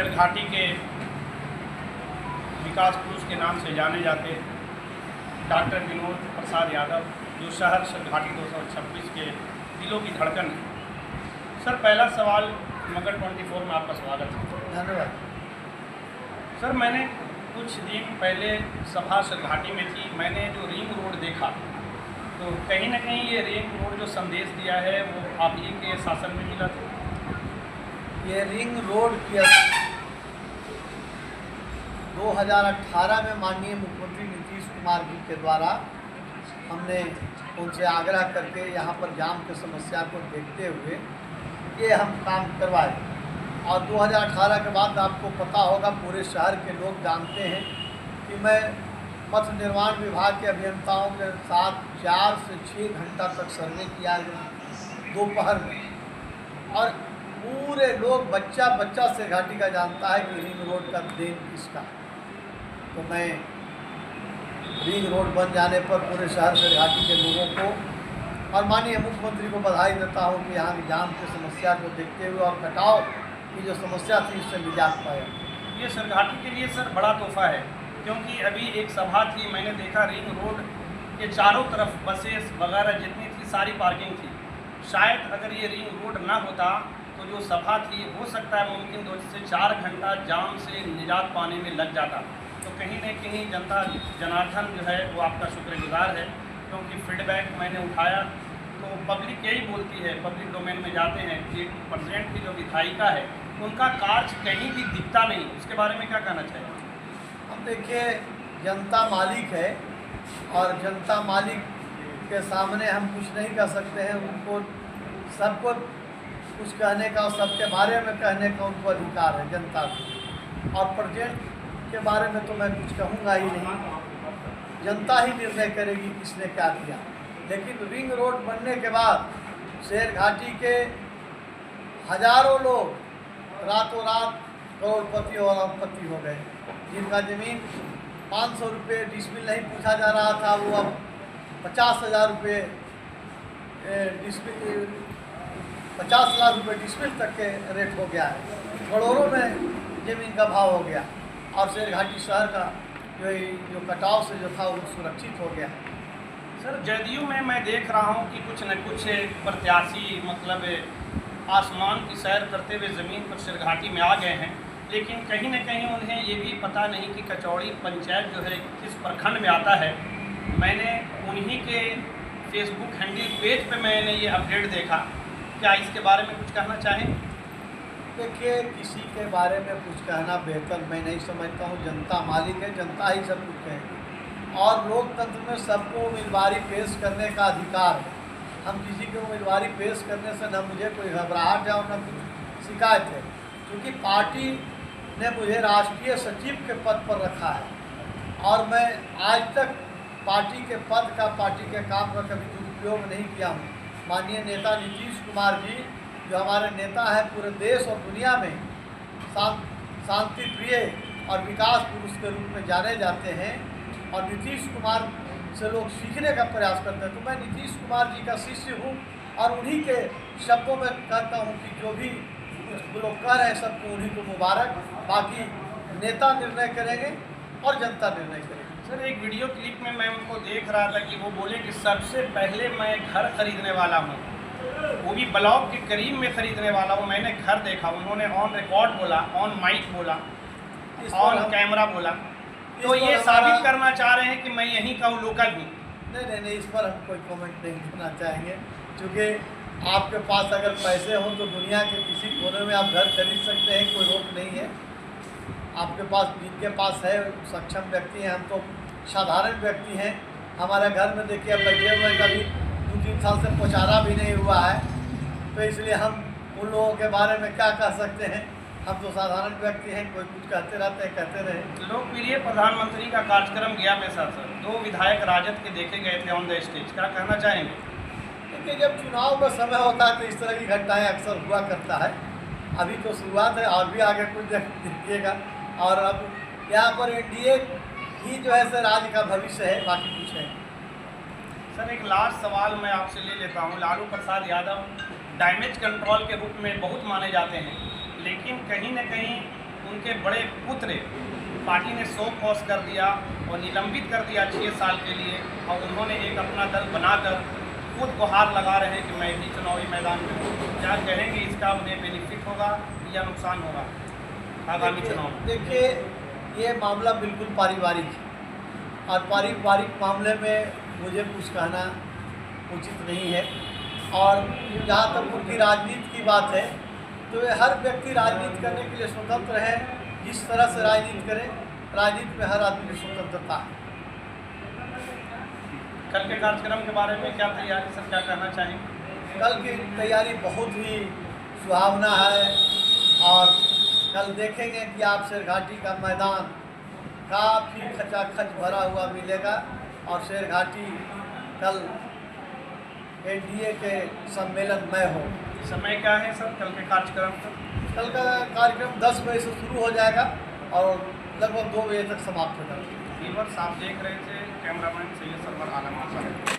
शेरघाटी के विकास पुरुष के नाम से जाने जाते डॉक्टर विनोद प्रसाद यादव, जो शहर शेरघाटी 226 के दिलों की धड़कन है। सर, पहला सवाल मगर 24 में आपका स्वागत है। धन्यवाद। सर, मैंने कुछ दिन पहले सभा शेरघाटी में थी, मैंने जो रिंग रोड देखा तो कहीं ना कहीं ये रिंग रोड जो संदेश दिया है वो आप ही के शासन में मिला था। ये रिंग रोड की 2018 में माननीय मुख्यमंत्री नीतीश कुमार जी के द्वारा हमने उनसे आग्रह करके यहाँ पर जाम की समस्या को देखते हुए ये हम काम करवाए। और 2018 के बाद आपको पता होगा, पूरे शहर के लोग जानते हैं कि मैं पथ निर्माण विभाग के अभियंताओं के साथ 4 से 6 घंटा तक सर्वे किया दोपहर में, और पूरे लोग बच्चा बच्चा शेरघाटी का जानता है कि रिंग रोड का देन किसका। तो मैं रिंग रोड बन जाने पर पूरे शहर शेरघाटी के लोगों को और माननीय मुख्यमंत्री को बधाई देता हूँ कि यहाँ की जाम की समस्या को देखते हुए और कटाव की जो समस्या थी उससे निजात पाया। ये शेरघाटी के लिए सर बड़ा तोहफा है, क्योंकि अभी एक सभा थी, मैंने देखा रिंग रोड के चारों तरफ बसेस वगैरह जितनी थी सारी पार्किंग थी। शायद अगर ये रिंग रोड ना होता तो जो सभा थी हो सकता है मुमकिन 2 से 4 घंटा जाम से निजात पाने में लग जाता। तो कहीं न कहीं जनता जनार्दन जो है वो आपका शुक्रगुजार है, क्योंकि फीडबैक मैंने उठाया तो पब्लिक यही बोलती है, पब्लिक डोमेन में जाते हैं कि प्रेसिडेंट की जो विधायिका है उनका कार्य कहीं भी दिखता नहीं। उसके बारे में क्या कहना चाहिए? अब देखिए, जनता मालिक है और जनता मालिक के सामने हम कुछ नहीं कर सकते हैं। उनको सबको कुछ कहने का और सबके बारे में कहने का उनको अधिकार है जनता को। और प्रेसिडेंट के बारे में तो मैं कुछ कहूँगा ही नहीं, जनता ही निर्णय करेगी किसने क्या किया। लेकिन रिंग रोड बनने के बाद शेरघाटी के हजारों लोग रातों रात करोड़पति और अरबपति हो गए। जिनका ज़मीन 500 रुपये डिसमिल नहीं पूछा जा रहा था, वो अब 50,000 रुपये डिसमिल, 50 लाख रुपये डिसमिल तक के रेट हो गया है। करोड़ों में ज़मीन का भाव हो गया और शेरघाटी शहर का जो कटाव से जो था वो सुरक्षित हो गया। सर, जदयू में मैं देख रहा हूँ कि कुछ न कुछ प्रत्याशी मतलब आसमान की सैर करते हुए ज़मीन पर शेरघाटी में आ गए हैं, लेकिन कहीं न कहीं उन्हें ये भी पता नहीं कि कचौड़ी पंचायत जो है किस प्रखंड में आता है। मैंने उन्हीं के फेसबुक हैंडल पेज पे मैंने ये अपडेट देखा। क्या इसके बारे में कुछ कहना चाहें? देखिए, किसी के बारे में कुछ कहना बेहतर मैं नहीं समझता हूँ। जनता मालिक है, जनता ही सब कुछ कहेगी और लोकतंत्र में सबको उम्मीदवारी पेश करने का अधिकार है। हम किसी को उम्मीदवारी पेश करने से न मुझे कोई घबराहट है और न कुछ शिकायत है, क्योंकि पार्टी ने मुझे राष्ट्रीय सचिव के पद पर रखा है और मैं आज तक पार्टी के पद का, पार्टी के काम का कभी दुरुपयोग नहीं किया हूँ। माननीय नेता नीतीश कुमार जी, जो हमारे नेता हैं, पूरे देश और दुनिया में शांति प्रिय और विकास पुरुष के रूप में जाने जाते हैं और नीतीश कुमार से लोग सीखने का प्रयास करते हैं। तो मैं नीतीश कुमार जी का शिष्य हूँ और उन्हीं के शब्दों में कहता हूँ कि जो भी कुछ लोग कह रहे हैं सबको उन्हीं को मुबारक। बाकी नेता निर्णय करेंगे और जनता निर्णय करेगी। सर, एक वीडियो क्लिप में मैं उनको देख रहा था कि वो बोले कि सबसे पहले मैं घर खरीदने वाला हूँ, वो भी ब्लॉक के करीब में खरीदने वाला हूँ। मैंने घर देखा, उन्होंने ऑन रिकॉर्ड बोला, ऑन माइक बोला, ऑन कैमरा बोला। तो ये साबित करना चाह रहे हैं कि मैं यहीं का हूँ, लोकल हूँ। नहीं, इस पर हम कोई कमेंट नहीं करना चाहेंगे, क्योंकि आपके पास अगर पैसे हों तो दुनिया के किसी कोने में आप घर खरीद सकते हैं, कोई रोक नहीं है। आपके पास, जिनके पास है, सक्षम व्यक्ति हैं, हम तो साधारण व्यक्ति हैं। हमारे घर में देखिए लगे हुए कभी 2-3 साल से पहुँचाना भी नहीं हुआ है, तो इसलिए हम उन लोगों के बारे में क्या कह सकते हैं। हम तो साधारण व्यक्ति हैं, कोई कुछ कहते रहते हैं, कहते रहे। लोकप्रिय प्रधानमंत्री का कार्यक्रम गया में सर 2 विधायक राजद के देखे गए थे ऑन द स्टेज, क्या कहना चाहेंगे? क्योंकि जब चुनाव का समय होता है तो इस तरह की घटनाएं अक्सर हुआ करता है। अभी तो शुरुआत है और भी आगे कुछ देखिएगा। और अब यहाँ पर एनडीए ही जो है सर राज्य का भविष्य है, बाकी कुछ है। सर, एक लास्ट सवाल मैं आपसे ले लेता हूँ। लालू प्रसाद यादव डैमेज कंट्रोल के रूप में बहुत माने जाते हैं, लेकिन कहीं न कहीं उनके बड़े पुत्र पार्टी ने शो कॉज कर दिया और निलंबित कर दिया 6 साल के लिए, और उन्होंने एक अपना दल बनाकर खुद गुहार लगा रहे हैं कि मैं भी चुनावी मैदान में हूँ। क्या कहेंगे, इसका उन्हें बेनिफिट होगा या नुकसान होगा आगामी चुनाव में? देखिए, ये मामला बिल्कुल पारिवारिक है और पारिवारिक मामले में मुझे कुछ कहना उचित नहीं है। और जहाँ तक उनकी राजनीति की बात है तो ये हर व्यक्ति राजनीति करने के लिए स्वतंत्र है, जिस तरह से राजनीति करे, राजनीति में हर आदमी की स्वतंत्रता है। कल के कार्यक्रम के बारे में क्या तैयारी, सर क्या कहना चाहेंगे? कल की तैयारी बहुत ही सुहावना है और कल देखेंगे कि आप शेरघाटी का मैदान काफ़ी खचाखच भरा हुआ मिलेगा और शेरघाटी कल एनडीए के सम्मेलन में हो। समय क्या है सर कल के कार्यक्रम का? कल का कार्यक्रम 10 बजे से शुरू हो जाएगा और लगभग 2 बजे तक समाप्त हो जाएगा। व्यूअर्स, आप देख रहे थे कैमरामैन सैयद सरवर आलम।